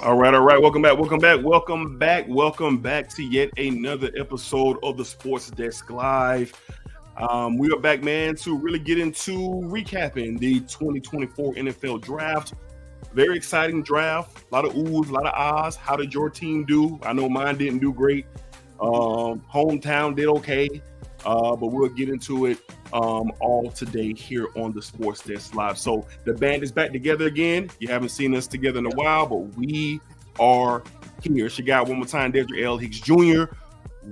All right. Welcome back to yet another episode of the Sports Desk Live. We are back, man, to really get into recapping the 2024 NFL Draft. Very exciting draft. A lot of oohs, a lot of ahs. How did your team do? I know mine didn't do great. Hometown did okay, but we'll get into it all today here on the Sports Desk Live. So the band is back together again. You haven't seen us together in a while, but we are here. She got one more time, Dedrick L, Hicks Jr.,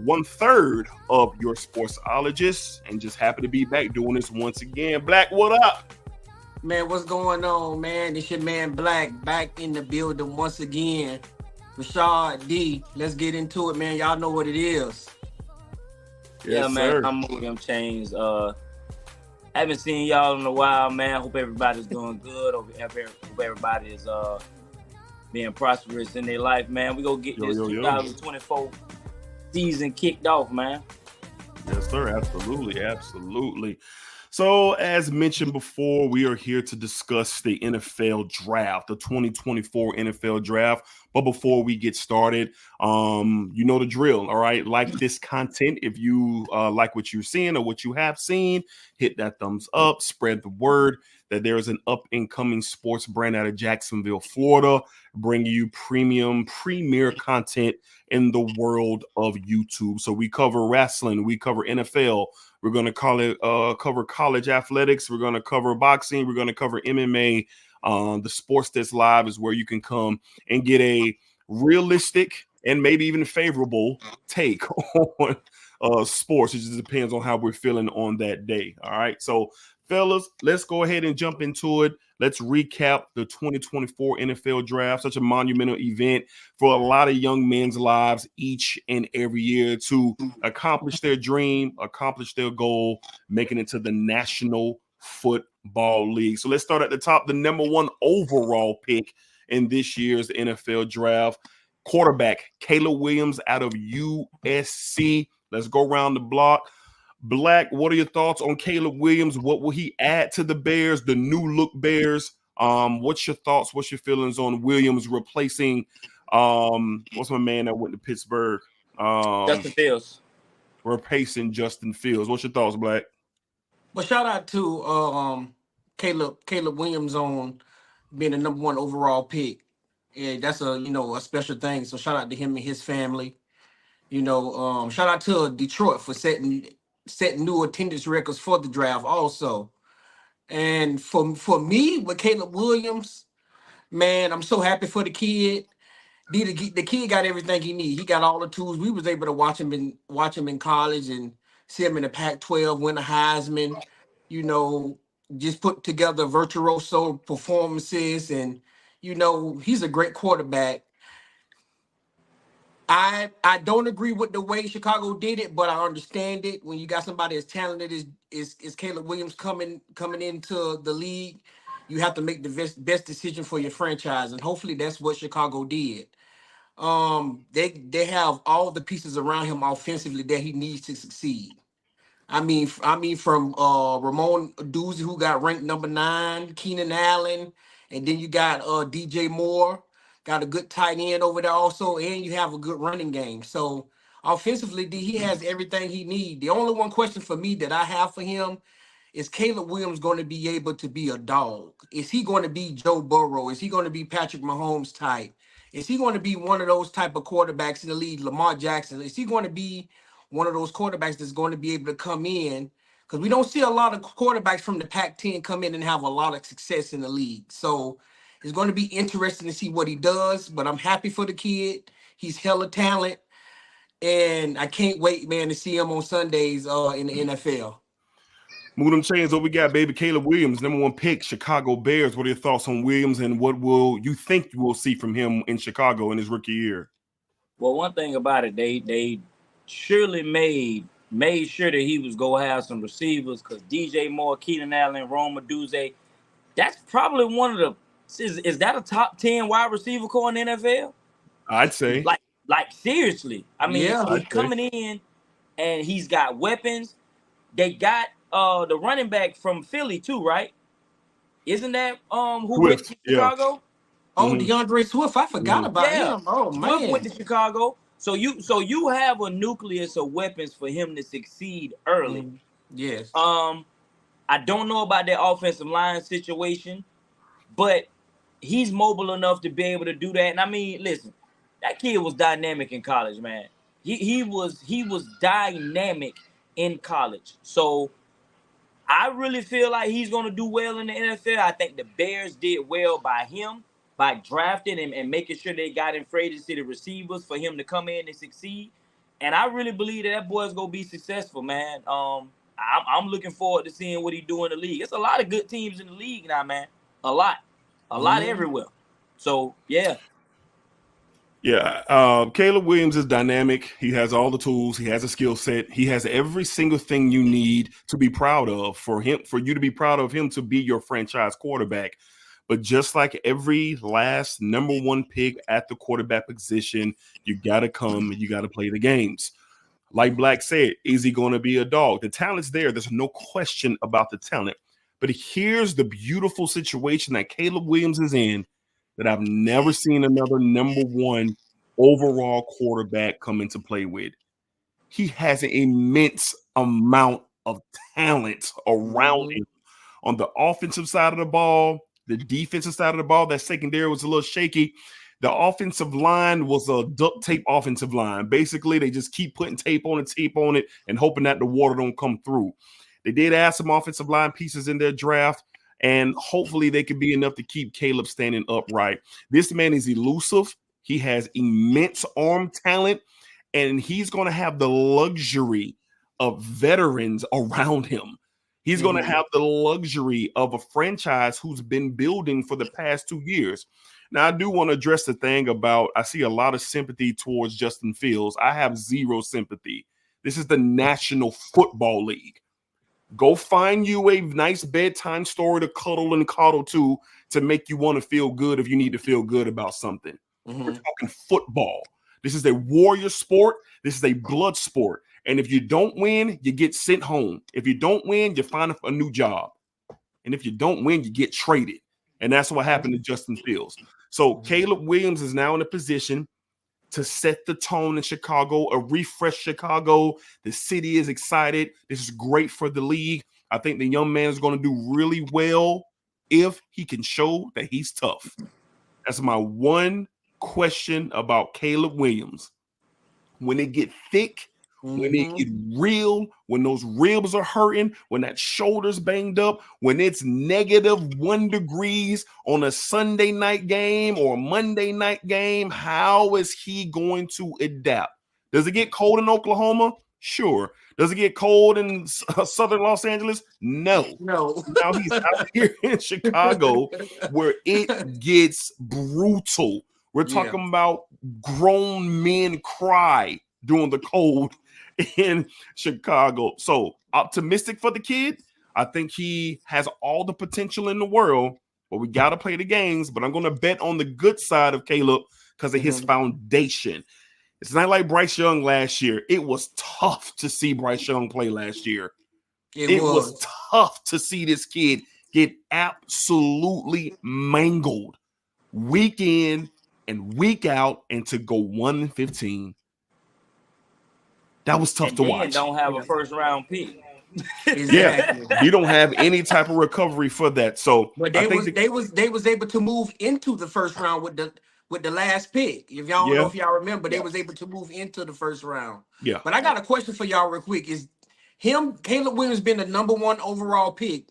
1/3 of your sportsologist, and just happy to be back doing this once again. Black, what up? Man, what's going on, man? It's your man Black back in the building once again. Rashad D. Let's get into it, man. Y'all know what it is. Yes, man. Sir. I'm William Chains. Haven't seen y'all in a while, man. Hope everybody's doing good. Hope everybody is being prosperous in their life, man. We gonna get this 2024 season kicked off, man. Yes, sir. Absolutely. So, as mentioned before, we are here to discuss the NFL draft, the 2024 NFL draft. But before we get started, you know the drill, all right? Like this content. If you like what you're seeing or what you have seen, hit that thumbs up, spread the word that there is an up-and-coming sports brand out of Jacksonville, Florida, bringing you premier content in the world of YouTube. So we cover wrestling, we cover NFL, we're going to cover college athletics, we're going to cover boxing, we're going to cover MMA. The Sports Desk Live is where you can come and get a realistic and maybe even favorable take on sports. It just depends on how we're feeling on that day. All right. So, fellas, let's go ahead and jump into it. Let's recap the 2024 NFL Draft, such a monumental event for a lot of young men's lives each and every year to accomplish their dream, accomplish their goal, making it to the National Football League. So let's start at the top. The number one overall pick in this year's NFL Draft, quarterback Caleb Williams out of USC. Let's go around the block. Black, what are your thoughts on Caleb Williams? What will he add to the Bears, the new look Bears? What's your thoughts? What's your feelings on Williams replacing what's my man that went to Pittsburgh? Justin Fields. Replacing Justin Fields. What's your thoughts, Black? Well, shout out to Caleb Williams on being the number one overall pick. Yeah, that's a special thing. So shout out to him and his family. Shout out to Detroit for setting new attendance records for the draft also. And for me with Caleb Williams, man, I'm so happy for the kid. The kid got everything he needs. He got all the tools. We was able to watch him in college and see him in the Pac-12, win a Heisman, just put together virtuoso performances. And, he's a great quarterback. I don't agree with the way Chicago did it, but I understand it. When you got somebody as talented as Caleb Williams coming into the league, you have to make the best decision for your franchise, and hopefully that's what Chicago did. They have all the pieces around him offensively that he needs to succeed. I mean from Ramon Doozy, who got ranked number 9, Keenan Allen, and then you got DJ Moore. Got a good tight end over there also, and you have a good running game. So offensively, he has everything he needs. The only one question for me that I have for him is Caleb Williams going to be able to be a dog? Is he going to be Joe Burrow? Is he going to be Patrick Mahomes type? Is he going to be one of those type of quarterbacks in the league, Lamar Jackson? Is he going to be one of those quarterbacks that's going to be able to come in? Because we don't see a lot of quarterbacks from the Pac-10 come in and have a lot of success in the league. So it's going to be interesting to see what he does, but I'm happy for the kid. He's hella talent, and I can't wait, man, to see him on Sundays in the NFL. Move them chains. What we got, baby? Caleb Williams, number one pick, Chicago Bears. What are your thoughts on Williams, and what will you think you will see from him in Chicago in his rookie year? Well, one thing about it, they surely made sure that he was going to have some receivers, because DJ Moore, Keenan Allen, Roma Duze, that's probably one of the Is that a top 10 wide receiver core in the NFL? I'd say. Like seriously. I mean, he's coming in and he's got weapons. They got the running back from Philly too, right? Isn't that who went to Chicago? Oh, DeAndre Swift, I forgot about him. Oh, man. Swift went to Chicago. So you have a nucleus of weapons for him to succeed early. Yes. I don't know about that offensive line situation, but he's mobile enough to be able to do that. And I mean, listen, that kid was dynamic in college, man. He was dynamic in college. So I really feel like he's gonna do well in the NFL. I think the Bears did well by him, by drafting him and making sure they got in free agency the receivers for him to come in and succeed. And I really believe that boy's gonna be successful, man. I'm looking forward to seeing what he do in the league. It's a lot of good teams in the league now, man. A lot everywhere. So yeah. Caleb Williams is dynamic. He has all the tools. He has a skill set. He has every single thing you need to be proud of for you to be proud of him to be your franchise quarterback. But just like every last number one pick at the quarterback position, you got to come and you got to play the games. Like Black said, is he going to be a dog? The talent's there. There's no question about the talent. But here's the beautiful situation that Caleb Williams is in that I've never seen another number one overall quarterback come into play with. He has an immense amount of talent around him on the offensive side of the ball, the defensive side of the ball. That secondary was a little shaky. The offensive line was a duct tape offensive line. Basically, they just keep putting tape on it, and hoping that the water don't come through. They did add some offensive line pieces in their draft, and hopefully they could be enough to keep Caleb standing upright. This man is elusive. He has immense arm talent, and he's going to have the luxury of veterans around him. He's going to have the luxury of a franchise who's been building for the past 2 years. Now, I do want to address the thing about I see a lot of sympathy towards Justin Fields. I have zero sympathy. This is the National Football League. Go find you a nice bedtime story to cuddle and coddle to make you want to feel good if you need to feel good about something. We're talking football. This is a warrior sport. This is a blood sport. And if you don't win, you get sent home. If you don't win, you find a new job. And if you don't win, you get traded. And that's what happened to Justin Fields. So Caleb Williams is now in a position to set the tone in Chicago, a refresh Chicago. The city is excited. This is great for the league. I think the young man is going to do really well if he can show that he's tough. That's my one question about Caleb Williams. When it get thick, when it get real, when those ribs are hurting, when that shoulder's banged up, when it's -1 degrees on a Sunday night game or a Monday night game, how is he going to adapt? Does it get cold in Oklahoma? Sure. Does it get cold in southern Los Angeles? No. No. Now he's out here in Chicago where it gets brutal. We're talking about grown men cry during the cold in Chicago. So optimistic for the kid. I think he has all the potential in the world, but we got to play the games. But I'm going to bet on the good side of Caleb because of his foundation. It's not like Bryce Young last year. It was tough to see Bryce Young play last year. It was tough to see this kid get absolutely mangled week in and week out and to go 1-15. That was tough to watch. Don't have a first round pick. Exactly. Yeah, you don't have any type of recovery for that. So, but they was able to move into the first round with the last pick. If y'all don't know if y'all remember, they was able to move into the first round. Yeah. But I got a question for y'all real quick. Is Caleb Williams been the #1 overall pick?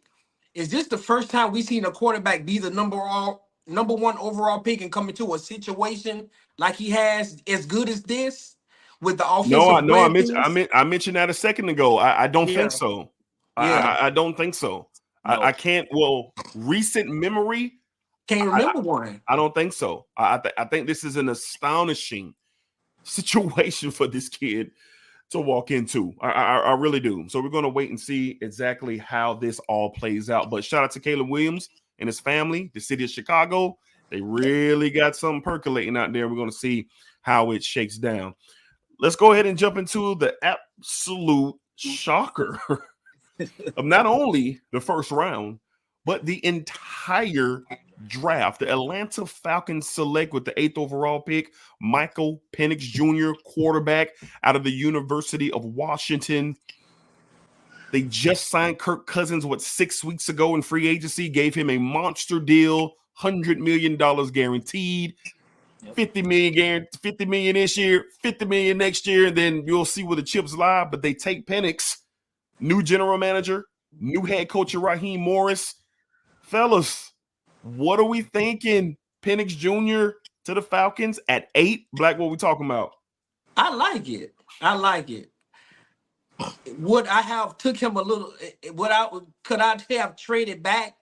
Is this the first time we've seen a quarterback be the number one overall pick and come into a situation like he has as good as this? With the offensive I mentioned that a second ago. I don't think so. I don't think so. No. I can't. Well, recent memory. Can't remember one. I don't think so. I think this is an astonishing situation for this kid to walk into. I really do. So we're going to wait and see exactly how this all plays out. But shout out to Caleb Williams and his family, the city of Chicago. They really got something percolating out there. We're going to see how it shakes down. Let's go ahead and jump into the absolute shocker of not only the first round, but the entire draft. The Atlanta Falcons select with the 8th overall pick Michael Penix Jr., quarterback out of the University of Washington. They just signed Kirk Cousins, 6 weeks ago in free agency, gave him a monster deal, $100 million guaranteed, 50 million this year, 50 million next year, and then you'll see where the chips lie. But they take Penix, new general manager, new head coach Raheem Morris. Fellas, what are we thinking? Penix Jr. to the Falcons at 8? Black, what we talking about? I like it. Would I have took him a little? Could I have traded back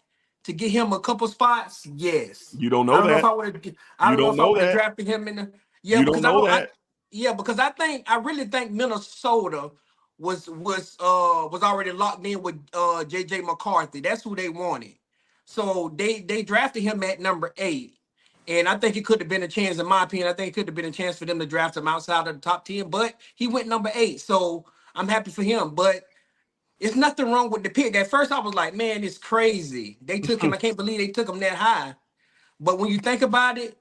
to get him a couple spots? Yes. You don't know that. I don't know if I would have drafted him in the. Yeah, you don't know that. Because I really think Minnesota was already locked in with JJ McCarthy. That's who they wanted. So they drafted him at number 8. And I think it could have been a chance, in my opinion. I think it could have been a chance for them to draft him outside of the top 10, but he went number 8. So I'm happy for him. But it's nothing wrong with the pick. At first, I was like, man, it's crazy. They took him. I can't believe they took him that high. But when you think about it,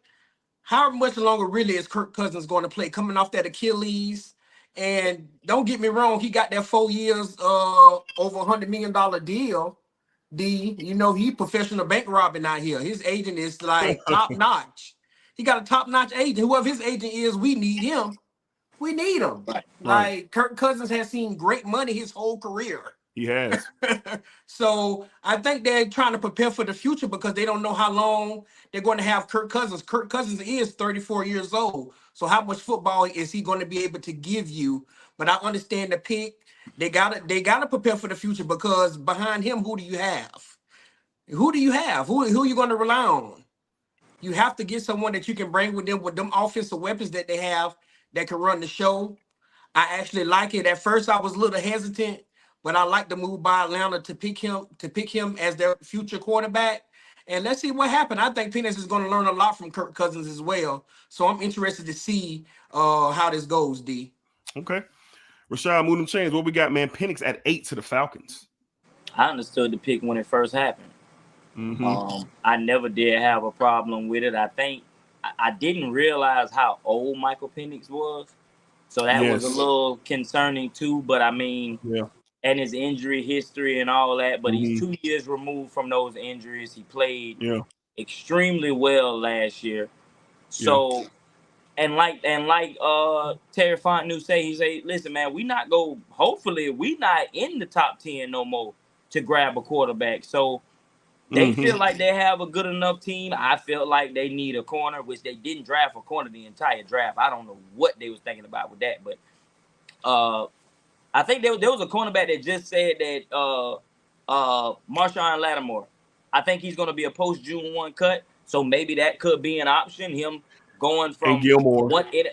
how much longer really is Kirk Cousins going to play? Coming off that Achilles. And don't get me wrong, he got that 4 years, over $100 million deal. He professional bank robbing out here. His agent is like top notch. He got a top notch agent. Whoever his agent is, we need him. We need him. Right. Like Kirk Cousins has seen great money his whole career. He has. So I think they're trying to prepare for the future because they don't know how long they're going to have Kirk Cousins. Kirk Cousins is 34 years old. So how much football is he going to be able to give you? But I understand the pick. They gotta prepare for the future because behind him, who do you have? Who are you going to rely on? You have to get someone that you can bring with them offensive weapons that they have that can run the show. I actually like it. At first, I was a little hesitant, but I like the move by Atlanta to pick him as their future quarterback. And let's see what happens. I think Penix is going to learn a lot from Kirk Cousins as well. So I'm interested to see how this goes, D. Okay. Rashad, move them chains. What we got, man? Penix at 8 to the Falcons. I understood the pick when it first happened. Mm-hmm. I never did have a problem with it. I think I didn't realize how old Michael Penix was. So that was a little concerning too. But I mean, and his injury history and all that. But he's 2 years removed from those injuries. He played extremely well last year. So and like Terry Fontenot he say, listen, man, hopefully we not in the top 10 no more to grab a quarterback. So they feel like they have a good enough team. I felt like they need a corner, which they didn't draft a corner the entire draft. I don't know what they was thinking about with that, but I think there was a cornerback that just said that Marshawn Lattimore. I think he's going to be a post June 1 cut, so maybe that could be an option. Him going from Gilmore.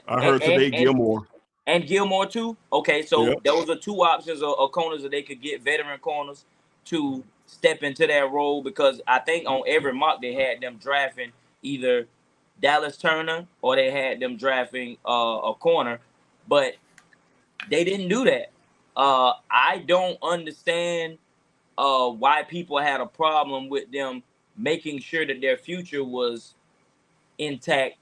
I heard today Gilmore. And Gilmore too. Okay, so those are two options of corners that they could get, veteran corners to step into that role, because I think on every mock they had them drafting either Dallas Turner or they had them drafting a corner, but they didn't do that. I don't understand why people had a problem with them making sure that their future was intact.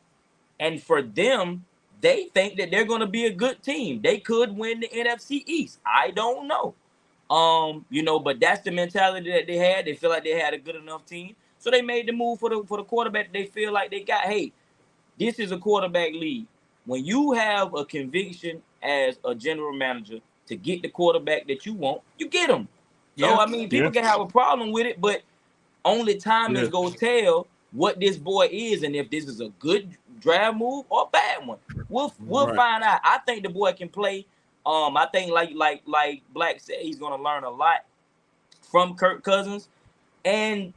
And for them, they think that they're going to be a good team. They could win the NFC East. I don't know. But that's the mentality that they had. They feel like they had a good enough team. So they made the move for the quarterback they feel like they got. Hey, this is a quarterback league. When you have a conviction as a general manager to get the quarterback that you want, you get him. So, I mean, people can have a problem with it, but only time is going to tell what this boy is and if this is a good draft move or a bad one. We'll find out. I think the boy can play. I think like Black said, he's going to learn a lot from Kirk Cousins, and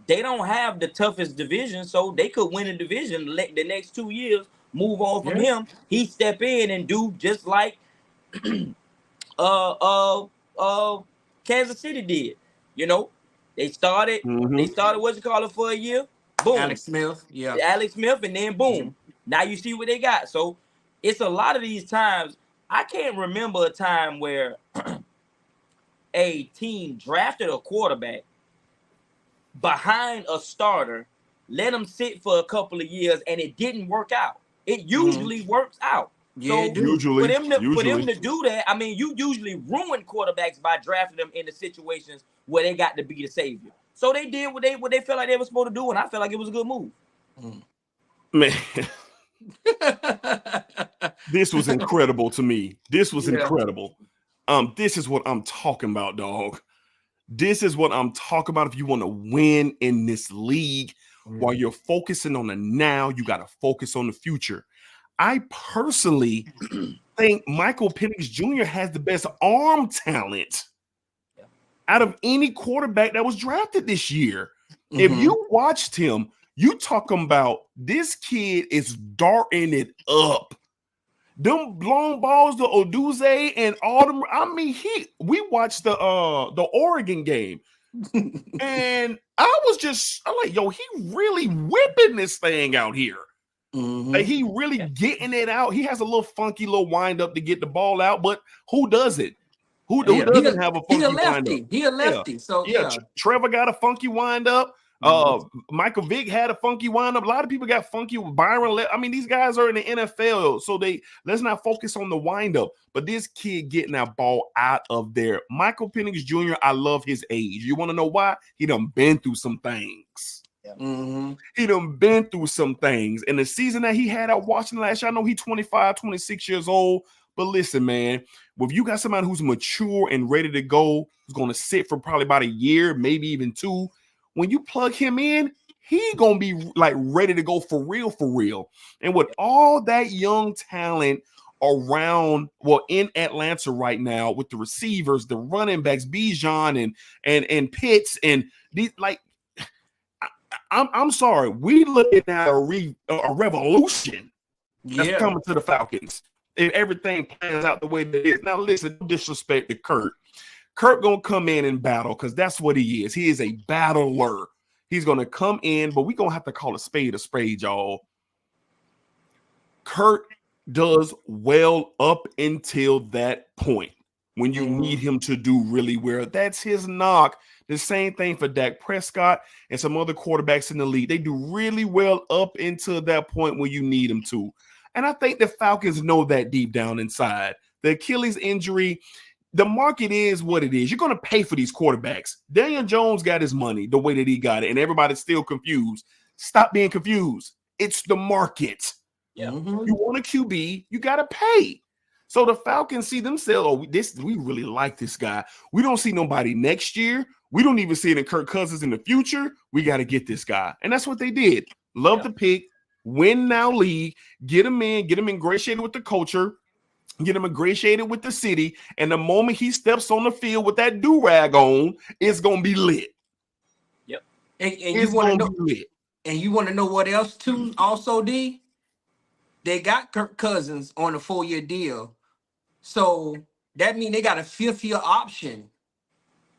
they don't have the toughest division, so they could win a division the next 2 years, move on from him. He step in and do just like Kansas City did. They started for a year. Boom. Alex Smith, and then boom. Now you see what they got. So it's a lot of these times. I can't remember a time where a team drafted a quarterback, behind a starter, let him sit for a couple of years, and it didn't work out. It usually works out. Yeah, so usually for them to do that, I mean, you usually ruin quarterbacks by drafting them into situations where they got to be the savior. So they did what they felt like they were supposed to do, and I felt like it was a good move. Man, this was incredible to me. This was incredible. This is what I'm talking about, dog. This is what I'm talking about. If you want to win in this league, while you're focusing on the now, you got to focus on the future. I personally think Michael Penix Jr. has the best arm talent out of any quarterback that was drafted this year. If you watched him, you talking about this kid is darting it up. Them long balls to Oduze and all them. I mean, we watched the Oregon game, and I'm like, yo, he really whipping this thing out here. Like, he really getting it out. He has a little funky little wind up to get the ball out, but who does it? Who doesn't have a funky wind up? He a lefty. So Trevor got a funky wind up. Michael Vick had a funky wind up. A lot of people got funky with Byron. I mean, these guys are in the NFL, so let's not focus on the wind up. But this kid getting that ball out of there. Michael Penix Jr., I love his age. You want to know why? He done been through some things. He done been through some things. And the season that he had at Washington last year, I know he's 25, 26 years old. But listen, man, if you got somebody who's mature and ready to go, who's going to sit for probably about a year, maybe even 2, when you plug him in, he going to be like ready to go for real. And with all that young talent around, in Atlanta right now, with the receivers, the running backs, Bijan and Pitts, and these, like, I'm sorry, we looking at a revolution that's coming to the Falcons if everything plans out the way that it is. Now, listen, no disrespect to Kurt. Kurt gonna come in and battle because that's what he is. He is a battler. He's gonna come in, but we gonna have to call a spade, y'all. Kurt does well up until that point when you need him to do really well. That's his knock. The same thing for Dak Prescott and some other quarterbacks in the league. They do really well up until that point when you need them to. And I think the Falcons know that deep down inside. The Achilles injury, the market is what it is. You're going to pay for these quarterbacks. Daniel Jones got his money the way that he got it, and everybody's still confused. Stop being confused. It's the market. You want a QB, you got to pay. So the Falcons see themselves, we really like this guy. We don't see nobody next year. We don't even see it in Kirk Cousins in the future. We got to get this guy. And that's what they did. Love the pick, win now league, get him ingratiated with the culture, get him ingratiated with the city. And the moment he steps on the field with that do-rag on, it's going to be lit. And you want to know lit. And you want to know what else too? Also, D, they got Kirk Cousins on a 4-year deal. So that means they got a 5th-year option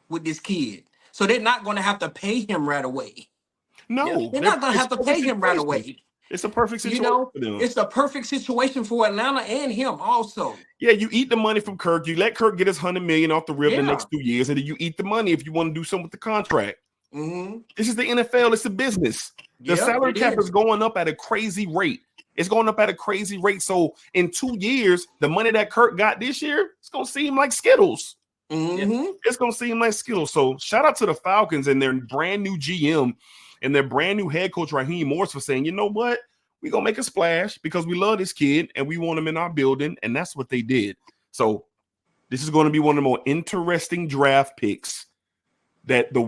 with this kid. So they're not going to have to pay him right away. No, they're not going to have to pay him right away. It's a perfect situation for them. It's a perfect situation for Atlanta and him also. Yeah, you eat the money from Kirk. You let Kirk get his $100 million off the rip the next 2 years, and then you eat the money if you want to do something with the contract. This is the NFL. It's a business. The salary cap is going up at a crazy rate. It's going up at a crazy rate. So in 2 years, the money that Kirk got this year, it's going to seem like Skittles. It's going to seem like Skittles. So shout out to the Falcons and their brand new GM and their brand new head coach, Raheem Morris, for saying, you know what? We're going to make a splash because we love this kid and we want him in our building. And that's what they did. So this is going to be one of the more interesting draft picks that the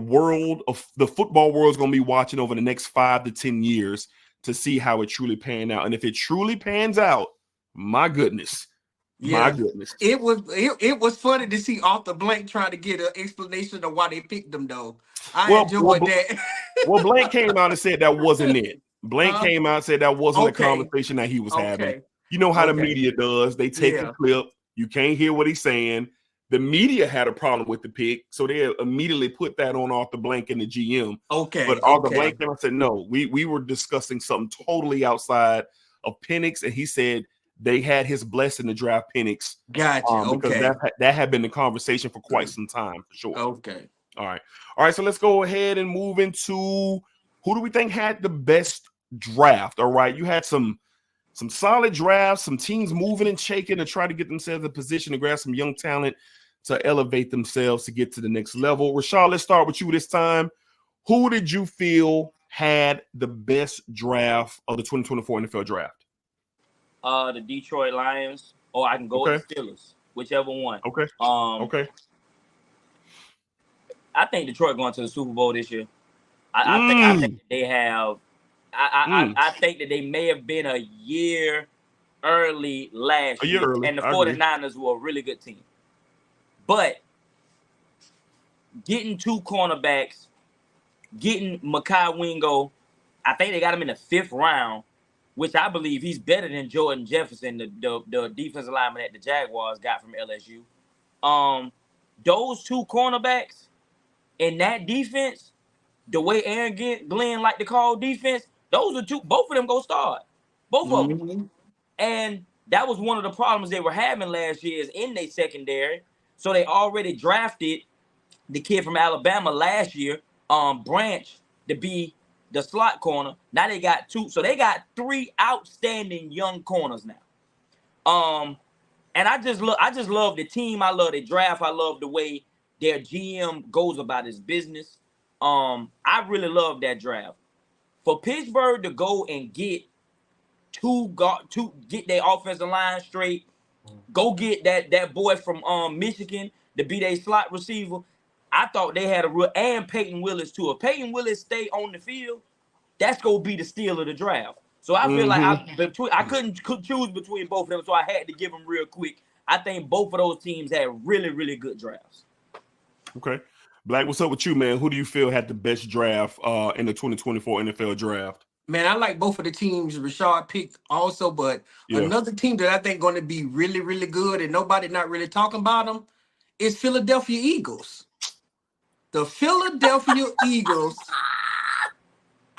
football world is going to be watching over the next 5 to 10 years to see how it truly pans out. And if it truly pans out, my goodness. My goodness. It was funny to see Arthur Blank trying to get an explanation of why they picked them, though. I enjoyed that. Well, Blank came out and said that wasn't it. Blank came out and said that wasn't the conversation that he was having. You know how the media does. They take the clip. You can't hear what he's saying. The media had a problem with the pick, so they immediately put that on Arthur Blank and the GM. But Arthur Blank came and said, no, we were discussing something totally outside of Penix, and he said they had his blessing to draft Penix. Gotcha. Because that had been the conversation for quite some time, for sure. All right. So let's go ahead and move into who do we think had the best draft? All right, you had some solid drafts, some teams moving and shaking to try to get themselves in position to grab some young talent to elevate themselves to get to the next level. Rashad, let's start with you this time. Who did you feel had the best draft of the 2024 NFL draft? The Detroit Lions, or I can go with the Steelers, whichever one. Okay. I think Detroit going to the Super Bowl this year. I think they have. I think that they may have been a year early last year, and the 49ers were a really good team. But getting 2 cornerbacks, getting Mekhi Wingo, I think they got him in the 5th round, which I believe he's better than Jordan Jefferson, the defensive lineman that the Jaguars got from LSU. Those 2 cornerbacks in that defense, the way Aaron Glenn like to call defense, those are 2. Both of them go start. Both of them. And that was one of the problems they were having last year is in their secondary. So they already drafted the kid from Alabama last year, Branch, to be the slot corner. Now they got 2. So they got 3 outstanding young corners now. And I just love the team. I love the draft. I love the way their GM goes about his business. I really love that draft. For Pittsburgh to go and get get their offensive line straight, go get that boy from Michigan to be their slot receiver. I thought they had a real, and Peyton Willis too. If Peyton Willis stay on the field, that's gonna be the steal of the draft. So I feel like I couldn't choose between both of them, so I had to give them real quick. I think both of those teams had really, really good drafts. Okay. Black, what's up with you, man? Who do you feel had the best draft in the 2024 NFL draft? Man, I like both of the teams Rashad picked also, but another team that I think going to be really, really good and nobody not really talking about them is Philadelphia Eagles. The Philadelphia Eagles,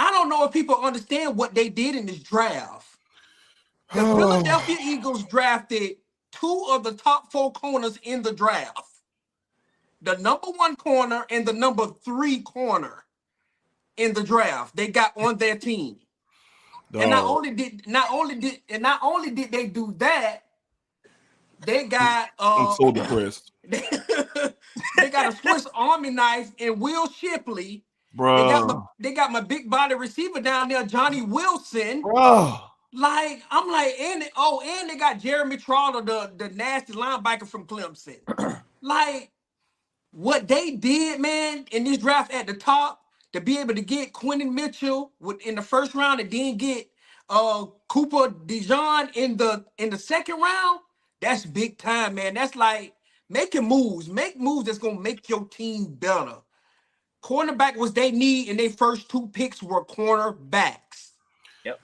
I don't know if people understand what they did in this draft. The Philadelphia Eagles drafted 2 of the top 4 corners in the draft. The number 1 corner and the number 3 corner in the draft they got on their team. And not only did they do that, they got I'm so depressed. They got a Swiss Army knife in Will Shipley. Bro. They got my big body receiver down there, Johnny Wilson. Bro. Like, I'm like, and they got Jeremy Trotter, the nasty linebacker from Clemson. Like, what they did, man, in this draft at the top, to be able to get Quentin Mitchell in the 1st round and then get Cooper DeJean in the 2nd round, that's big time, man. That's like making moves. Make moves that's going to make your team better. Cornerback was they need, and their first 2 picks were cornerbacks. Yep.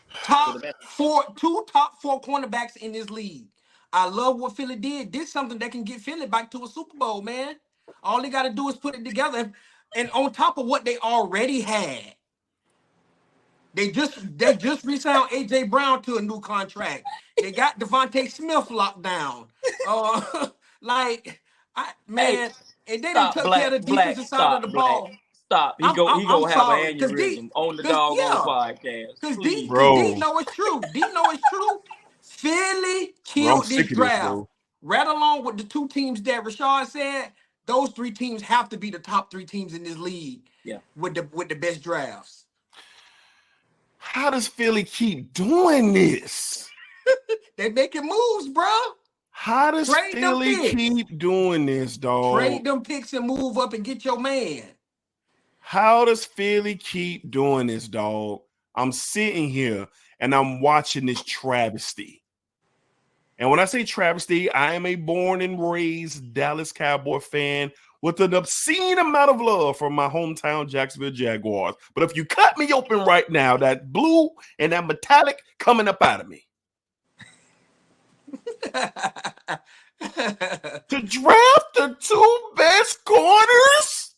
Two top 4 cornerbacks in this league. I love what Philly did. Did something that can get Philly back to a Super Bowl, man. All they got to do is put it together. And on top of what they already had, they just re-signed A.J. Brown to a new contract. They got Devontae Smith locked down. And they done took care of the defensive side of the ball. Stop. He gonna have an aneurysm on the doggone podcast. Because D know it's true. D know it's true. Philly killed this draft. Right along with the 2 teams that Rashad said, those 3 teams have to be the top 3 teams in this league. Yeah. With the best drafts. How does Philly keep doing this? They making moves, bro. How does Philly keep doing this, dog? Trade them picks and move up and get your man. How does Philly keep doing this, dog? I'm sitting here and I'm watching this travesty. And when I say travesty, I am a born and raised Dallas Cowboy fan with an obscene amount of love for my hometown Jacksonville Jaguars. But if you cut me open right now, that blue and that metallic coming up out of me. To draft the 2 best corners?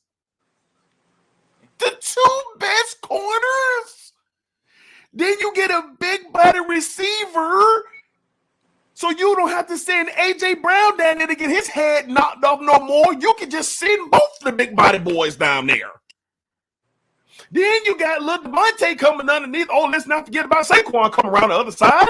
The 2 best corners? Then you get a big body receiver, so you don't have to send AJ Brown down there to get his head knocked off no more. You can just send both the big body boys down there. Then you got little Devontae coming underneath. Oh, let's not forget about Saquon coming around the other side.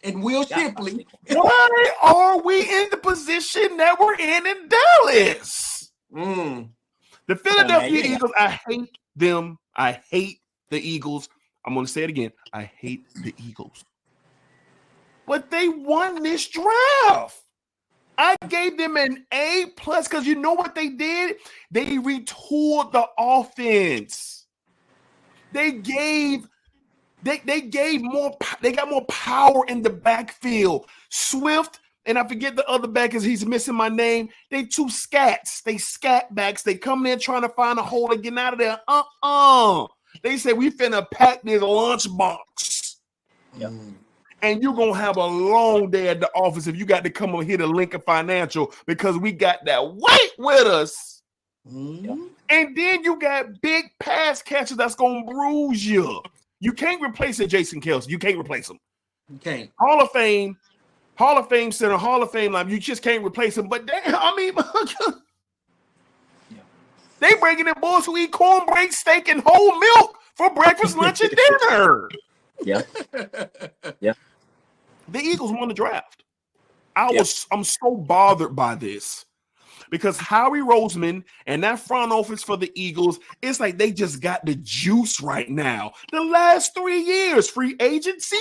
And Will Shipley. Why are we in the position that we're in Dallas? The Philadelphia Eagles, I hate them. I hate the Eagles. I'm going to say it again. I hate the Eagles. But they won this draft. I gave them an A+ because you know what they did? They retooled the offense. They got more power in the backfield. Swift, and I forget the other back because he's missing my name. They two scats. They scat backs. They come in trying to find a hole and get out of there. They say we finna pack this lunchbox. Yep. And you're going to have a long day at the office if you got to come over here to Lincoln Financial because we got that weight with us. Yep. And then you got big pass catchers that's going to bruise you. You can't replace it, Jason Kelce. You can't replace him. You can't. Hall of Fame center, Hall of Fame line. You just can't replace him. But they bringing in boys who eat cornbread, steak, and whole milk for breakfast, lunch, and dinner. Yeah. Yeah. The Eagles won the draft. I'm so bothered by this because Howie Roseman and that front office for the Eagles, it's like they just got the juice right now. The last 3 years, free agency,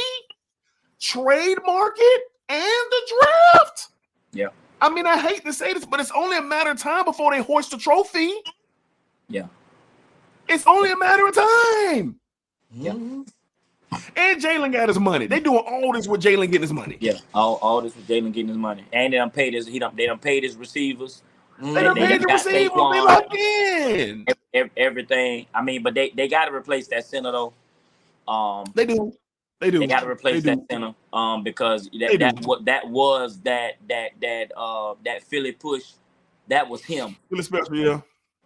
trade market, and the draft. Yeah. I mean, I hate to say this, but it's only a matter of time before they hoist the trophy. Yeah. It's only a matter of time. Yeah. And Jalen got his money. They doing all this with Jalen getting his money. Yeah, all this with Jalen getting his money. And they done paid his receivers. They done paid the receivers. They locked in. Everything. I mean, but they got to replace that center though. They do. They got to replace that center. Because that Philly push. That was him. Philly special, yeah.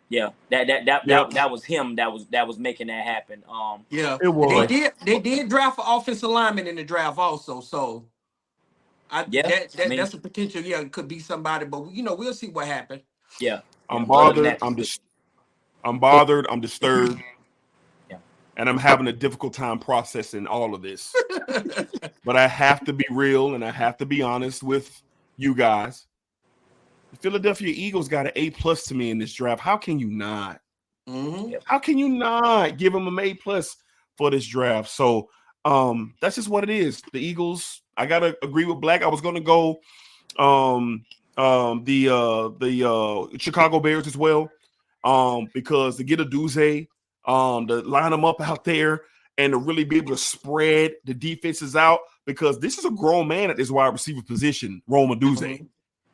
Yeah, that was him. That was making that happen. Yeah, it was. They did draft for offensive lineman in the draft also. So, that's a potential. Yeah, it could be somebody, but we'll see what happens. Yeah, I'm bothered. I'm bothered. I'm disturbed. Yeah, and I'm having a difficult time processing all of this. But I have to be real and I have to be honest with you guys. The Philadelphia Eagles got an A+ to me in this draft. How can you not? Mm-hmm. How can you not give them an A+ for this draft? So that's just what it is. The Eagles, I gotta agree with Black. I was gonna go the Chicago Bears as well. Because to get a Duze, to line them up out there and to really be able to spread the defenses out, because this is a grown man at this wide receiver position, Roma Duze. Mm-hmm.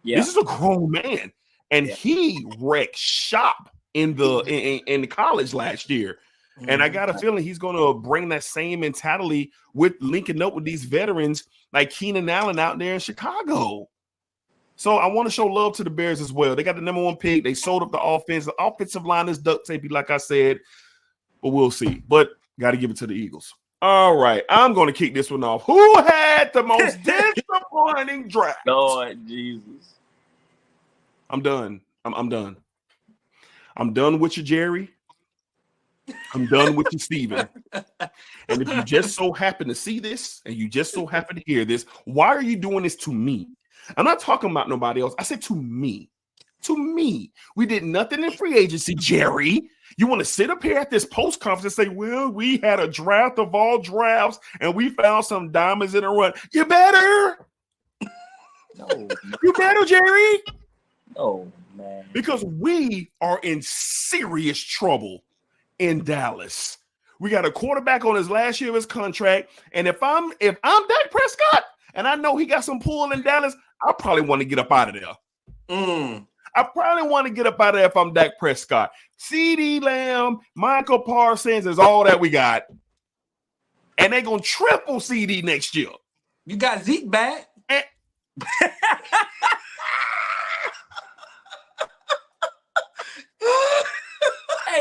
Yeah. This is a grown man, and he wrecked shop in the college last year. Mm-hmm. And I got a feeling he's going to bring that same mentality with linking up with these veterans like Keenan Allen out there in Chicago. So I want to show love to the Bears as well. They got the number 1 pick. They sold up the offense. The offensive line is duct tapey, like I said, but we'll see. But got to give it to the Eagles. All right, I'm going to kick this one off. Who had the most disappointing draft? Lord Jesus. I'm done. I'm done. I'm done with you, Jerry. I'm done with you, Steven. And if you just so happen to see this and you just so happen to hear this, why are you doing this to me? I'm not talking about nobody else. I said to me. To me. We did nothing in free agency, Jerry. You want to sit up here at this post conference and say, well, we had a draft of all drafts and we found some diamonds in a run. You better. No. You better, Jerry. Oh, man. Because we are in serious trouble in Dallas. We got a quarterback on his last year of his contract. And if I'm Dak Prescott and I know he got some pull in Dallas, I probably want to get up out of there. I probably want to get up out of there if I'm Dak Prescott. CeeDee Lamb, Michael Parsons is all that we got. And they're going to triple CD next year. You got Zeke back.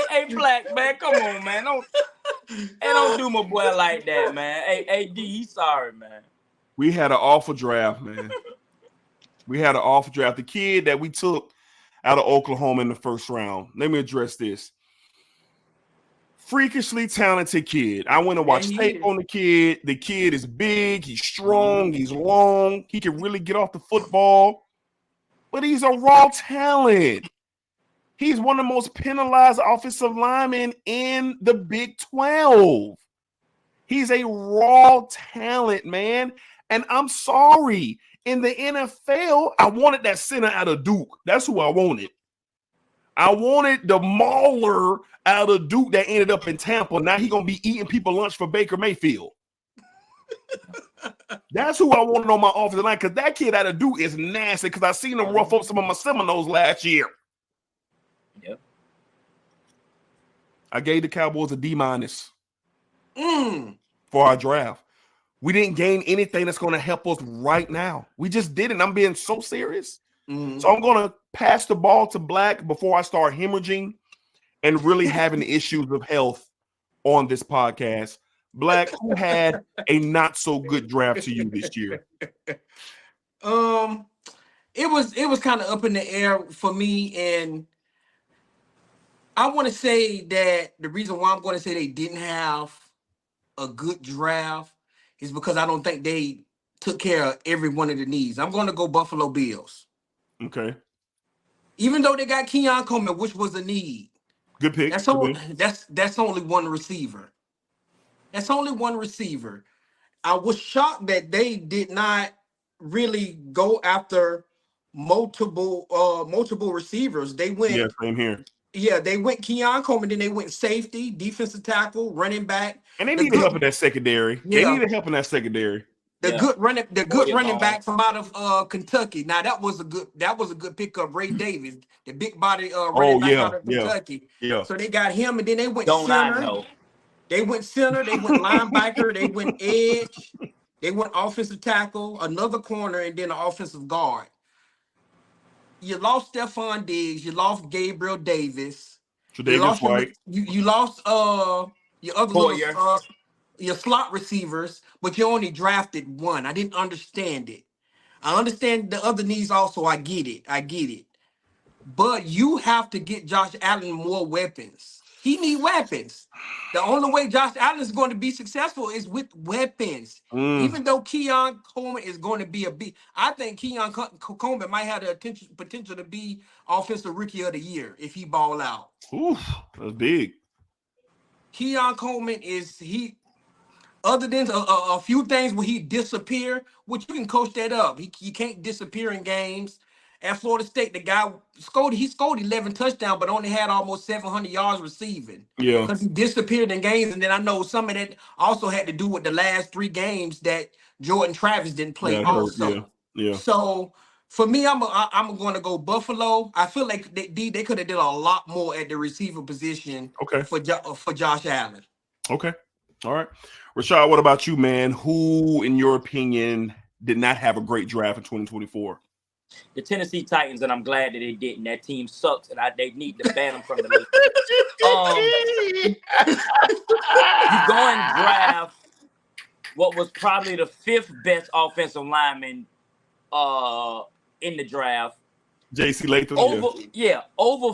Hey, Black, man, come on, man. Don't do my boy like that, man. Hey, D, he's sorry, man. We had an awful draft, man. We had an awful draft. The kid that we took out of Oklahoma in the first round. Let me address this. Freakishly talented kid. I went and watched tape on the kid. The kid is big. He's strong. He's long. He can really get off the football. But he's a raw talent. He's one of the most penalized offensive linemen in the Big 12. He's a raw talent, man. And I'm sorry. In the NFL, I wanted that center out of Duke. That's who I wanted. I wanted the mauler out of Duke that ended up in Tampa. Now he's going to be eating people lunch for Baker Mayfield. That's who I wanted on my offensive line, because that kid out of Duke is nasty, because I seen him rough up some of my Seminoles last year. Yep. I gave the Cowboys a D- for our draft. We didn't gain anything that's going to help us right now. We just didn't. I'm being so serious. So I'm going to pass the ball to Black before I start hemorrhaging and really having issues of health on this podcast. Black, who had a not so good draft to you this year? It was kind of up in the air for me, and I want to say that the reason why I'm going to say they didn't have a good draft is because I don't think they took care of every one of the needs. I'm going to go Buffalo Bills. Okay. Even though they got Keon Coleman, which was a need. Good pick. That's only one receiver. That's only one receiver. I was shocked that they did not really go after multiple receivers. They went same here. Yeah, they went Keon Coleman, then they went safety, defensive tackle, running back. And they needed help in that secondary. Yeah. They needed help in that secondary. The good running back from out of Kentucky. Now that was a good pickup, Ray Davis, the big body running back out of Kentucky. Yeah. So they got him, and then they went Don't center. I know? They went center, they went linebacker, they went edge, they went offensive tackle, another corner, and then an offensive guard. You lost Stephon Diggs, you lost Gabriel Davis, you lost your other your slot receivers, but you only drafted one. I didn't understand it. I understand the other needs also. I get it. But you have to get Josh Allen more weapons. He needs weapons. The only way Josh Allen is going to be successful is with weapons. Even though Keon Coleman is going to be I think Keon Coleman might have the potential to be offensive rookie of the year if he ball out. Oof, that's big. Keon Coleman other than a few things where he disappear, which you can coach that up. He can't disappear in games. At Florida State, the guy scored 11 touchdowns, but only had almost 700 yards receiving. Yeah. Because he disappeared in games. And then I know some of that also had to do with the last 3 games that Jordan Travis didn't play also. Yeah. So for me, I'm going to go Buffalo. I feel like they could have did a lot more at the receiver position for Josh Allen. Okay. All right. Rashad, what about you, man? Who, in your opinion, did not have a great draft in 2024? The Tennessee Titans, and I'm glad that they didn't. That team sucks, and they need to ban them from the league. You go and draft what was probably the 5th best offensive lineman in the draft. J.C. Latham. Over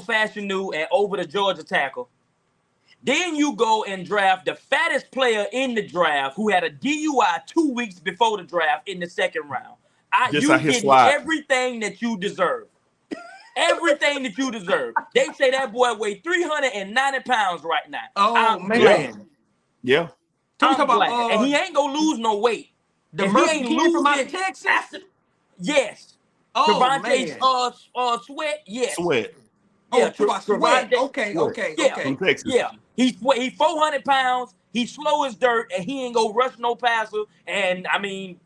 Fashanu and over the Georgia tackle. Then you go and draft the fattest player in the draft who had a DUI 2 weeks before the draft in the 2nd round. You did everything that you deserve. Everything that you deserve. They say that boy weighed 390 pounds right now. Oh, man. Yeah. And he ain't going to lose no weight. The Murphy kid from out of Texas? Yes. Oh, Trevante Sweat? Yes. Sweat. Yeah, Sweat. Okay. From Texas. Yeah. He's 400 pounds. He's slow as dirt, and he ain't going to rush no passer. And, I mean,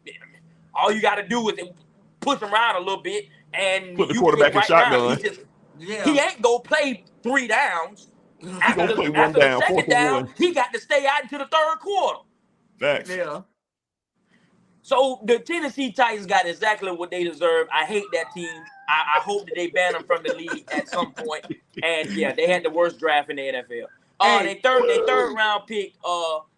all you got to do is push him around a little bit, and put the quarterback in shotgun. He ain't going to play 3 downs. After play the 1 down, 2nd down, he got to stay out into the 3rd quarter. Facts. Yeah. So the Tennessee Titans got exactly what they deserve. I hate that team. I hope that they ban them from the league at some point. And yeah, they had the worst draft in the NFL. They third round pick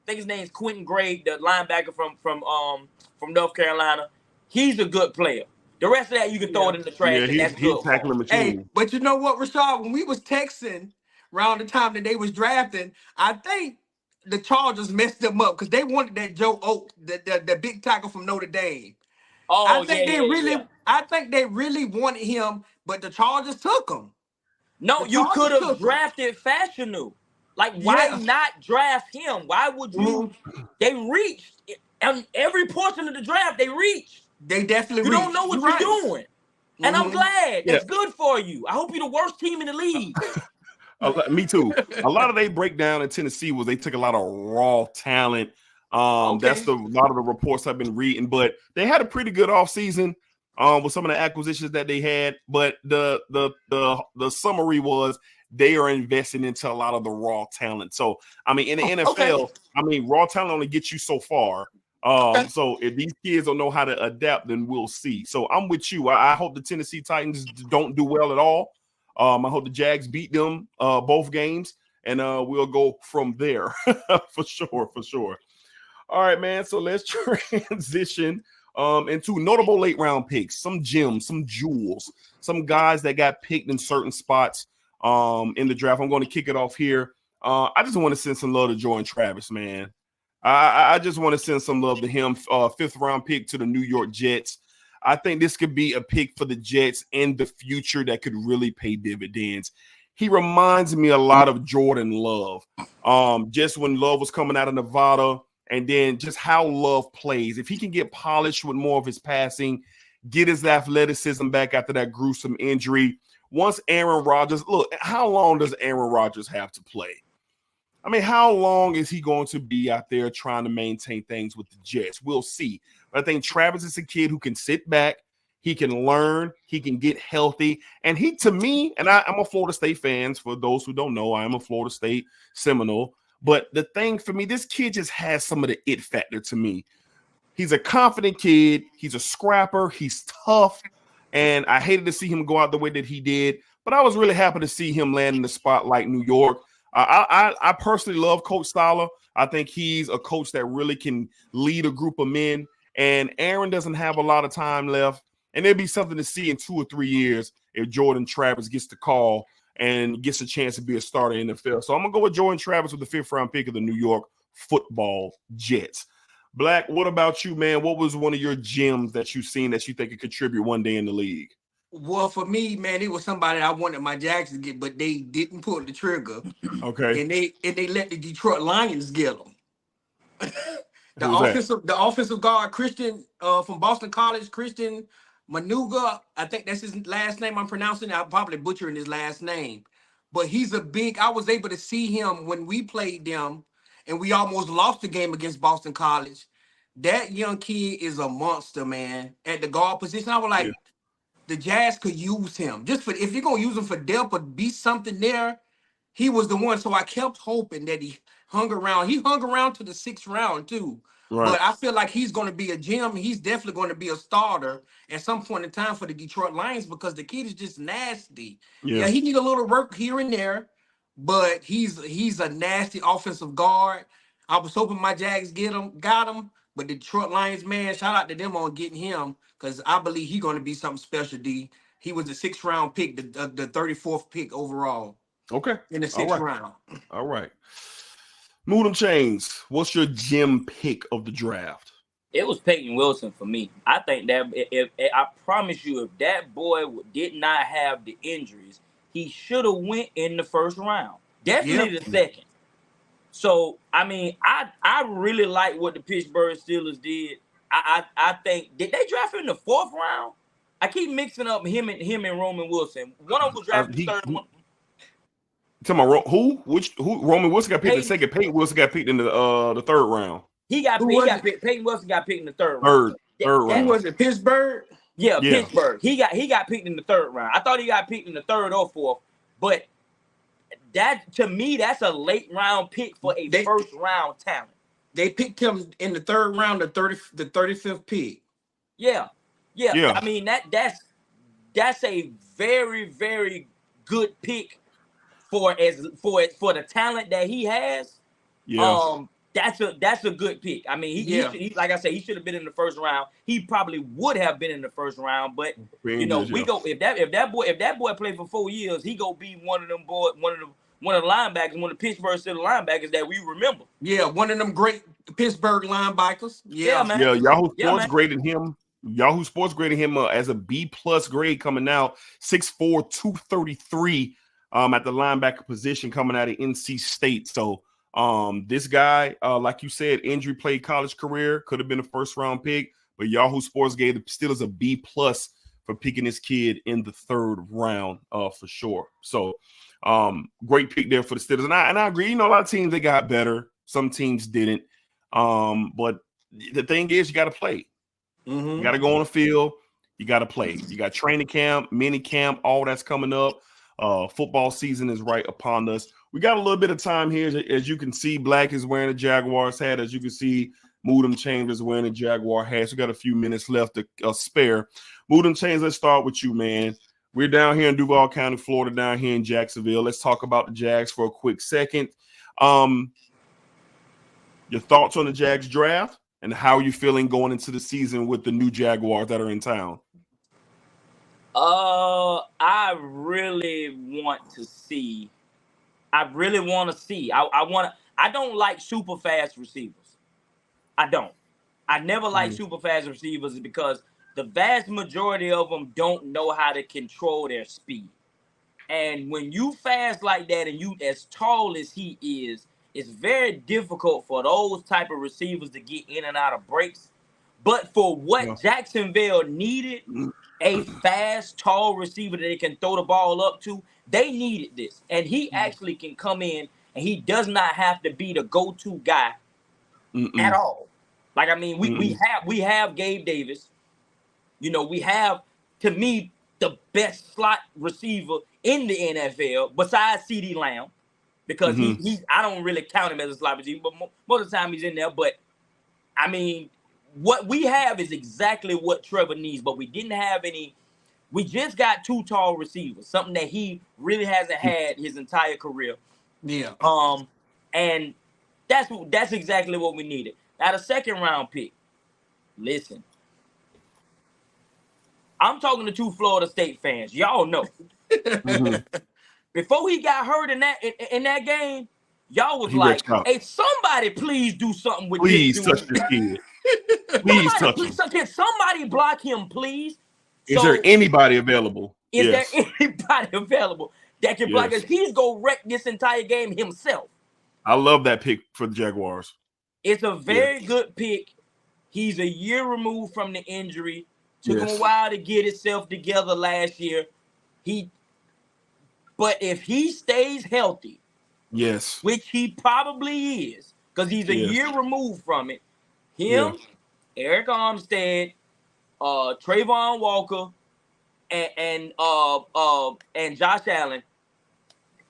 think his name's Quentin Gray, the linebacker from North Carolina. He's a good player. The rest of that you can throw it in the trash, and that's he's good. tackling machine. Hey, but you know what, Rashad? When we was texting around the time that they was drafting, I think the Chargers messed them up because they wanted that Joe Oak, the big tackle from Notre Dame. Oh, I think they really wanted him, but the Chargers took him. No, you could have drafted Fashanu. Like, why not draft him? Why would you? They reached on every portion of the draft. They reached. They definitely. You don't know what you're doing, and I'm glad. That's good for you. I hope you're the worst team in the league. Me too. A lot of their breakdown in Tennessee was they took a lot of raw talent. That's a lot of the reports I've been reading, but they had a pretty good offseason with some of the acquisitions that they had. But the summary was they are investing into a lot of the raw talent. So I mean, in the NFL, I mean, raw talent only gets you so far. So if these kids don't know how to adapt, then we'll see. So I'm with you. I hope the Tennessee Titans don't do well at all. I hope the Jags beat them both games, and we'll go from there for sure. All right, man. So let's transition into notable late round picks, some gems, some jewels, some guys that got picked in certain spots in the draft. I'm going to kick it off here. I just want to send some love to Jordan Travis, man. I just want to send some love to him. 5th round pick to the New York Jets. I think this could be a pick for the Jets in the future that could really pay dividends. He reminds me a lot of Jordan Love. Just when Love was coming out of Nevada, and then just how Love plays. If he can get polished with more of his passing, get his athleticism back after that gruesome injury. Once Aaron Rodgers, look, how long does Aaron Rodgers have to play? I mean, how long is he going to be out there trying to maintain things with the Jets? We'll see. But I think Travis is a kid who can sit back, he can learn, he can get healthy. And he, to me, and I'm a Florida State fan. For those who don't know, I am a Florida State Seminole. But the thing for me, this kid just has some of the it factor to me. He's a confident kid. He's a scrapper. He's tough. And I hated to see him go out the way that he did. But I was really happy to see him land in the spotlight, New York. I personally love Coach Stoller. I think he's a coach that really can lead a group of men. And Aaron doesn't have a lot of time left. And it'd be something to see in 2 or 3 years if Jordan Travis gets the call and gets a chance to be a starter in the NFL. So I'm going to go with Jordan Travis with the 5th round pick of the New York Football Jets. Black, what about you, man? What was one of your gems that you've seen that you think could contribute one day in the league? Well, for me, man, it was somebody I wanted my Jags to get, but they didn't pull the trigger. Okay. And they let the Detroit Lions get them. The offensive guard, Christian from Boston College, Christian Manuga, I think that's his last name I'm pronouncing. I'm probably butchering his last name. But he's I was able to see him when we played them, and we almost lost the game against Boston College. That young kid is a monster, man. At the guard position, I was like, the Jazz could use him. Just for if you're going to use him for depth or be something there, he was the one. So I kept hoping that he hung around. He hung around to the 6th round, too. Right. But I feel like he's going to be a gem. He's definitely going to be a starter at some point in time for the Detroit Lions because the kid is just nasty. Yeah, he needs a little work here and there, but he's a nasty offensive guard. I was hoping my Jags got him, but the Detroit Lions, man, shout out to them on getting him because I believe he's going to be something special, D. He was the 6th round pick, the 34th pick overall. Okay. In the 6th round. All right. Move them chains. What's your gem pick of the draft? It was Peyton Wilson for me. I think that if I promise you, if that boy did not have the injuries, he should have went in the 1st round. Definitely the 2nd. So, I mean, I really like what the Pittsburgh Steelers did. I think, did they draft him in the 4th round? I keep mixing up him and Roman Wilson. One of them was drafted the 3rd one. Talking about who? Roman Wilson got picked in the 2nd. Peyton Wilson got picked in the 3rd round. Peyton Wilson got picked in the 3rd round. Third round. Who was it? Pittsburgh? Yeah, Pittsburgh. He got picked in the 3rd round. I thought he got picked in the 3rd or 4th, but that to me that's a late round pick for a 1st round talent. They picked him in the 3rd round, the 35th pick. Yeah. I mean that's a very, very good pick for the talent that he has. Yeah. that's a good pick. I mean, he like I said, he should have been in the first round. He probably would have been in the first round, but we go if that boy played for 4 years, he go be one of the linebackers, one of the Pittsburgh Steelers linebackers that we remember. Yeah, one of them great Pittsburgh linebackers. Yeah, man. Yeah, Yahoo Sports graded him. Yahoo Sports graded him as a B+ grade coming out, 6'4", 233 at the linebacker position coming out of NC State. So this guy, like you said, injury played college career, could have been a first round pick, but Yahoo Sports gave the Steelers a B+ for picking this kid in the 3rd round for sure. So great pick there for the Steelers. And I agree, a lot of teams, they got better. Some teams didn't. But the thing is, you got to play. You got to go on the field. You got to play. You got training camp, mini camp, all that's coming up. Football season is right upon us. We got a little bit of time here. As you can see, Black is wearing a Jaguars hat. As you can see, Moodham Chambers is wearing a Jaguar hat. So we got a few minutes left to spare. Moodham Chambers, let's start with you, man. We're down here in Duval County, Florida, down here in Jacksonville. Let's talk about the Jags for a quick second. Your thoughts on the Jags draft and how are you feeling going into the season with the new Jaguars that are in town? I really want to see. I don't like super fast receivers. I don't. I never like super fast receivers because the vast majority of them don't know how to control their speed. And when you fast like that and you as tall as he is, it's very difficult for those type of receivers to get in and out of breaks. But for what Jacksonville needed, a fast, tall receiver that they can throw the ball up to, they needed this. And he actually can come in and he does not have to be the go-to guy at all. Like, I mean, we have Gabe Davis. We have, to me, the best slot receiver in the NFL besides CeeDee Lamb. Because I don't really count him as a slot receiver, but most of the time he's in there. But, I mean, what we have is exactly what Trevor needs, but we didn't have any. We just got 2 tall receivers, something that he really hasn't had his entire career. Yeah. And that's exactly what we needed. Now, the 2nd round pick, listen. I'm talking to 2 Florida State fans. Y'all know. Before he got hurt in that game, y'all was like, "Hey, somebody please do something with this dude. Touch this kid. Please touch him. Can somebody block him, please?" Is there anybody available? Is there anybody available that can block us? He's gonna wreck this entire game himself. I love that pick for the Jaguars. It's a very good pick. He's a year removed from the injury. Took him a while to get himself together last year. But if he stays healthy, which he probably is, because he's a year removed from it, Eric Armstead, Trayvon Walker, and Josh Allen,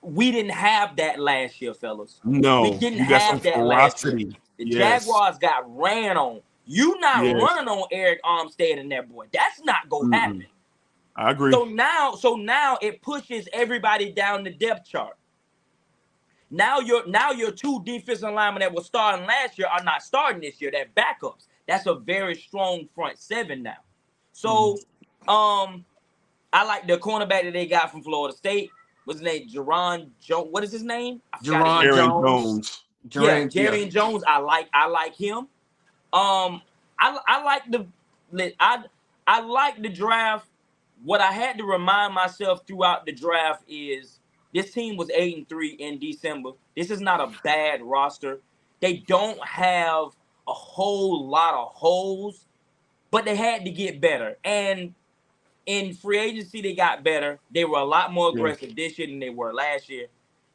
we didn't have that last year, fellas. No, we didn't have that last year. The Jaguars got ran on. You not running on Eric Armstead and that boy. That's not gonna happen. I agree. So now it pushes everybody down the depth chart. Now your 2 defensive linemen that were starting last year are not starting this year. They're backups. That's a very strong front 7 now. So I like the cornerback that they got from Florida State. What's his name? Jerron Jones. What is his name? Jerron Jones. Jerron Jones. I like him. I like the draft. What I had to remind myself throughout the draft is this team was 8-3 in December. This is not a bad roster. They don't have a whole lot of holes, but they had to get better. And in free agency, they got better. They were a lot more aggressive this year than they were last year.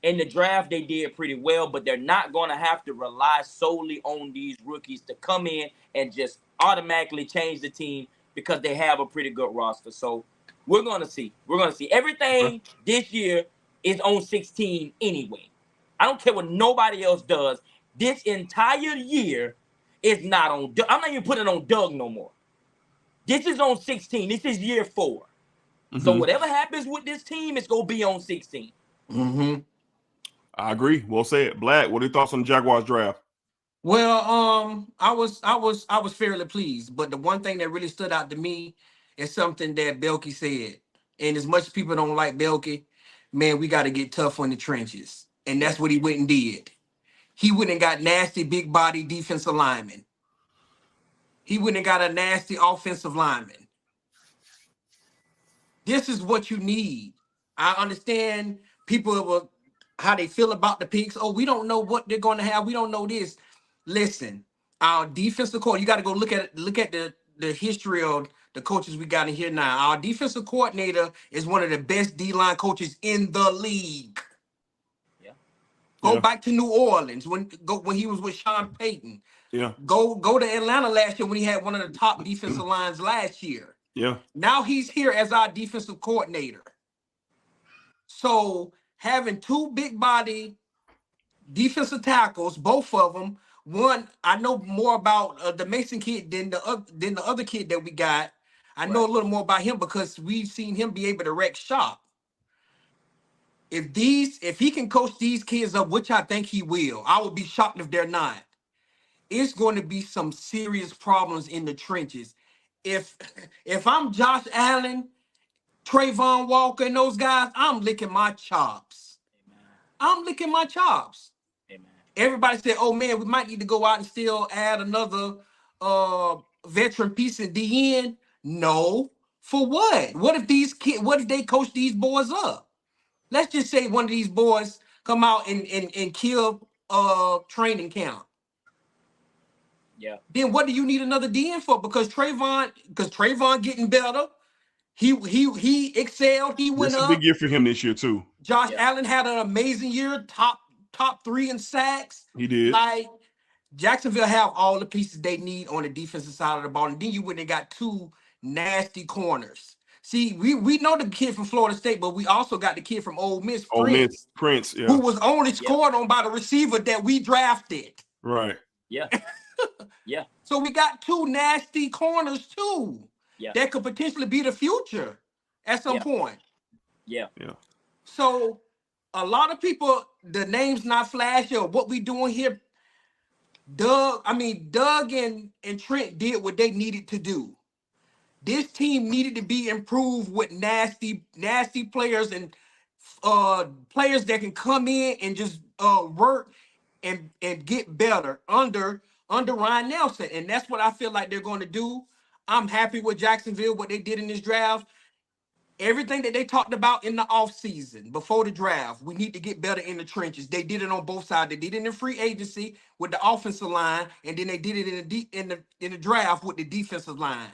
In the draft, they did pretty well, but they're not going to have to rely solely on these rookies to come in and just automatically change the team because they have a pretty good roster. So we're going to see. Everything this year is on 16 anyway. I don't care what nobody else does. This entire year is not on. I'm not even putting it on Doug no more. This is on 16. This is year 4. So whatever happens with this team, it's going to be on 16. I agree. Well said. Black, what are your thoughts on the Jaguars draft? Well, I was fairly pleased, but the one thing that really stood out to me is something that Belky said. And as much as people don't like Belky, man, we got to get tough on the trenches, and that's what he went and did. He went and got nasty, big body defensive linemen. He went and got a nasty offensive lineman. This is what you need. I understand people how they feel about the picks. Oh, we don't know what they're going to have. We don't know this. Listen, our defensive court. You got to go look at the history of the coaches we got in here now. Our defensive coordinator is one of the best D-line coaches in the league. Yeah. Go back to New Orleans when he was with Sean Payton. Yeah. Go to Atlanta last year when he had one of the top defensive lines last year. Yeah. Now he's here as our defensive coordinator. So having two big body defensive tackles, both of them. One, I know more about the Mason kid than the other kid that we got. I know a little more about him because we've seen him be able to wreck shop. If he can coach these kids up, which I think he will, I would be shocked if they're not. It's going to be some serious problems in the trenches. If I'm Josh Allen, Trayvon Walker, and those guys, I'm licking my chops. Amen. I'm licking my chops. Amen. Everybody said, "Oh man, we might need to go out and still add another veteran piece in the end." No, for what? What if they coach these boys up? Let's just say one of these boys come out and kill training camp. Yeah. Then what do you need another DN for? Because Trayvon getting better. He excelled. He went up. It's a big year for him this year too. Josh Allen had an amazing year, top 3 in sacks. He did. Like Jacksonville have all the pieces they need on the defensive side of the ball, and then you went and got 2 nasty corners. See, we know the kid from Florida State, but we also got the kid from Ole Miss, Prince, who was only scored on by the receiver that we drafted. Right. Yeah. Yeah. So we got 2 nasty corners too. Yeah. That could potentially be the future at some point. Yeah. Yeah. So a lot of people, the name's not flashy or what we doing here. Doug and Trent did what they needed to do. This team needed to be improved with nasty players and players that can come in and just work and get better under Ryan Nelson. And that's what I feel like they're going to do. I'm happy with Jacksonville, what they did in this draft. Everything that they talked about in the offseason before the draft, we need to get better in the trenches. They did it on both sides. They did it in free agency with the offensive line, and then they did it in the draft with the defensive line.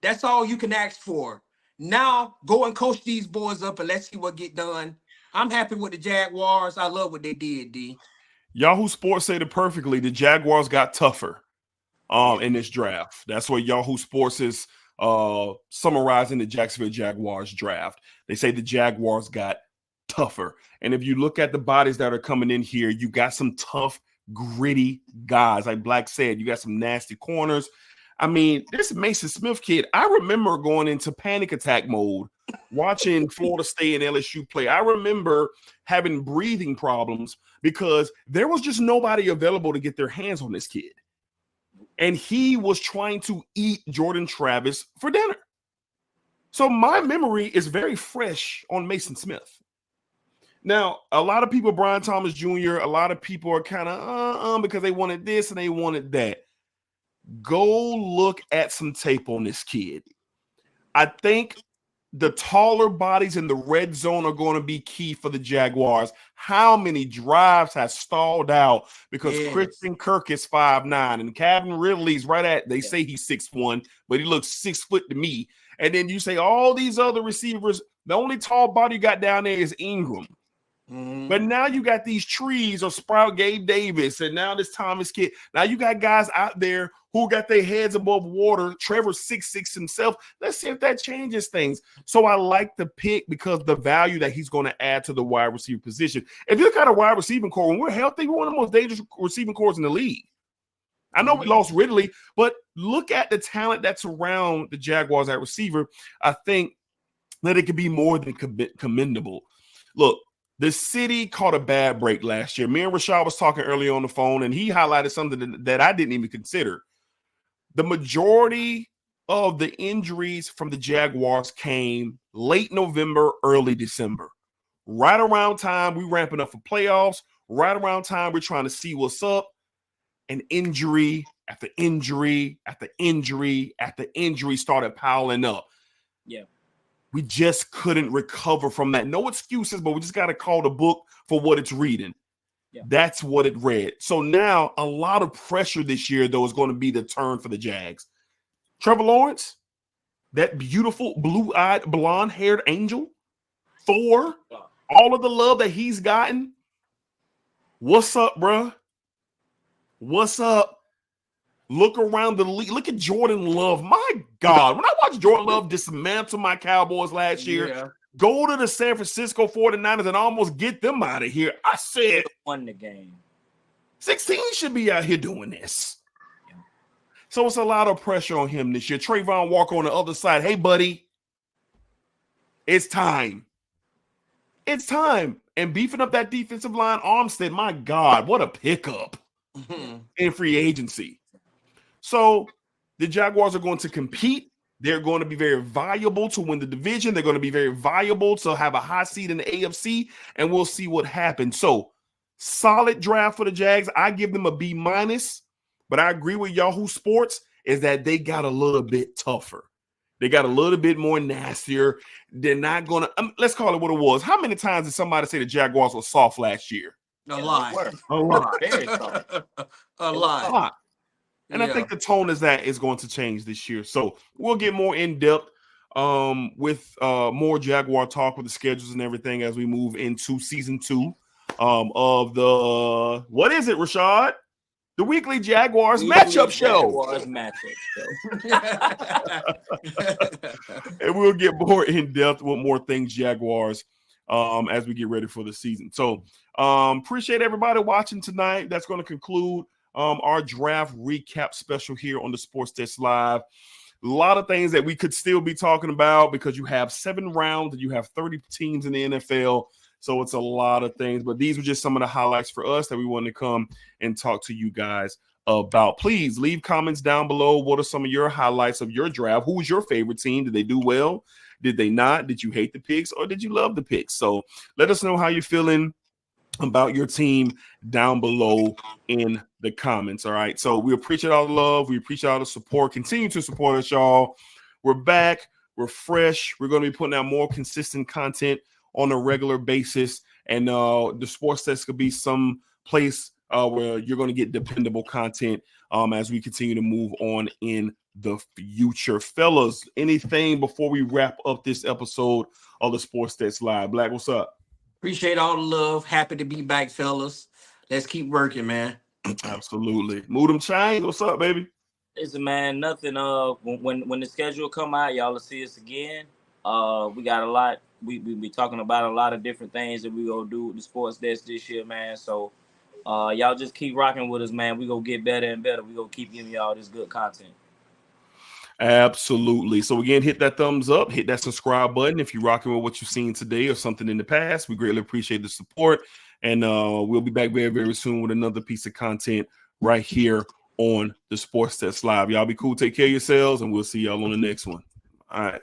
That's all you can ask for. Now go and coach these boys up and let's see what get done. I'm happy with the Jaguars. I love what they did, D. Yahoo Sports said it perfectly. The Jaguars got tougher in this draft. That's what Yahoo Sports is summarizing the Jacksonville Jaguars draft. They say the Jaguars got tougher. And if you look at the bodies that are coming in here, you got some tough, gritty guys. Like Black said, you got some nasty corners. I mean, this Mason Smith kid, I remember going into panic attack mode, watching Florida State and LSU play. I remember having breathing problems because there was just nobody available to get their hands on this kid. And he was trying to eat Jordan Travis for dinner. So my memory is very fresh on Mason Smith. Now, a lot of people, Brian Thomas Jr., a lot of people are kind of because they wanted this and they wanted that. Go look at some tape on this kid. I think the taller bodies in the red zone are going to be key for the Jaguars. How many drives have stalled out because Christian Kirk is 5'9", and Calvin Ridley's right at, they say he's 6'1", but he looks 6 foot to me. And then you say all these other receivers, the only tall body you got down there is Ingram. Mm-hmm. But now you got these trees of Sprout, Gabe Davis, and now this Thomas kid. Now you got guys out there who got their heads above water. Trevor's 6'6" himself. Let's see if that changes things. So I like the pick because the value that he's going to add to the wide receiver position. If you look at a wide receiving core, when we're healthy, we're one of the most dangerous receiving cores in the league. I know we lost Ridley, but look at the talent that's around the Jaguars at receiver. I think that it could be more than commendable. Look, The city caught a bad break last year. Me and Rashad was talking earlier on the phone, and he highlighted something that I didn't even consider. The majority of the injuries from the Jaguars came late November, early December. Right around time we ramping up for playoffs, right around time we're trying to see what's up, and injury after injury after injury after injury started piling up. Yeah. We just couldn't recover from that. No excuses, but we just got to call the book for what it's reading. Yeah. That's what it read. So now a lot of pressure this year, though, is going to be the turn for the Jags. Trevor Lawrence, that beautiful blue-eyed, blonde-haired angel, Thor, all of the love that he's gotten. What's up, bro? What's up? Look around the league. Look at Jordan Love. My God. When I watched Jordan Love dismantle my Cowboys last year, go to the San Francisco 49ers and almost get them out of here, I said, won the game. 16 should be out here doing this. Yeah. So it's a lot of pressure on him this year. Trayvon Walker on the other side. Hey, buddy, it's time. It's time. And beefing up that defensive line, Armstead, my God, what a pickup in free agency. So the Jaguars are going to compete. They're going to be very viable to win the division. They're going to be very viable to have a high seed in the AFC, and we'll see what happens. So solid draft for the Jags. I give them a B-, but I agree with Yahoo Sports is that they got a little bit tougher. They got a little bit more nastier. They're not going to let's call it what it was. How many times did somebody say the Jaguars were soft last year? A lot. A lot. Very soft. A lot. And I think the tone is going to change this year. So we'll get more in-depth with more Jaguar talk with the schedules and everything as we move into season 2 of the, what is it, Rashad? The weekly Jaguars matchup show. Jaguars matchup show. And we'll get more in-depth with more things Jaguars as we get ready for the season. So appreciate everybody watching tonight. That's going to conclude our draft recap special here on the Sports Desk Live. A lot of things that we could still be talking about because you have 7 rounds and you have 30 teams in the NFL. So it's a lot of things, but these were just some of the highlights for us that we wanted to come and talk to you guys about. Please leave comments down below. What are some of your highlights of your draft? Who was your favorite team? Did they do well? Did they not? Did you hate the picks or did you love the picks? So let us know how you're feeling about your team down below in the comments. All right. So we appreciate all the love. We appreciate all the support. Continue to support us, y'all. We're back. We're fresh. We're going to be putting out more consistent content on a regular basis. And the Sports Desk could be some place where you're going to get dependable content as we continue to move on in the future. Fellas, anything before we wrap up this episode of the Sports Desk Live? Black, what's up? Appreciate all the love. Happy to be back, fellas. Let's keep working, man. Absolutely. Moodum Chang, what's up, baby? Listen, man, nothing. When the schedule come out, y'all will see us again. We got a lot. We be talking about a lot of different things that we gonna do with the Sports Desk this year, man. So y'all just keep rocking with us, man. We gonna get better and better. We gonna keep giving y'all this good content. Absolutely. So again, hit that thumbs up, hit that subscribe button if you're rocking with what you've seen today or something in the past. We greatly appreciate the support, and we'll be back very, very soon with another piece of content right here on the Sports Desk Live. Y'all be cool, take care of yourselves, and we'll see y'all on the next one. All right.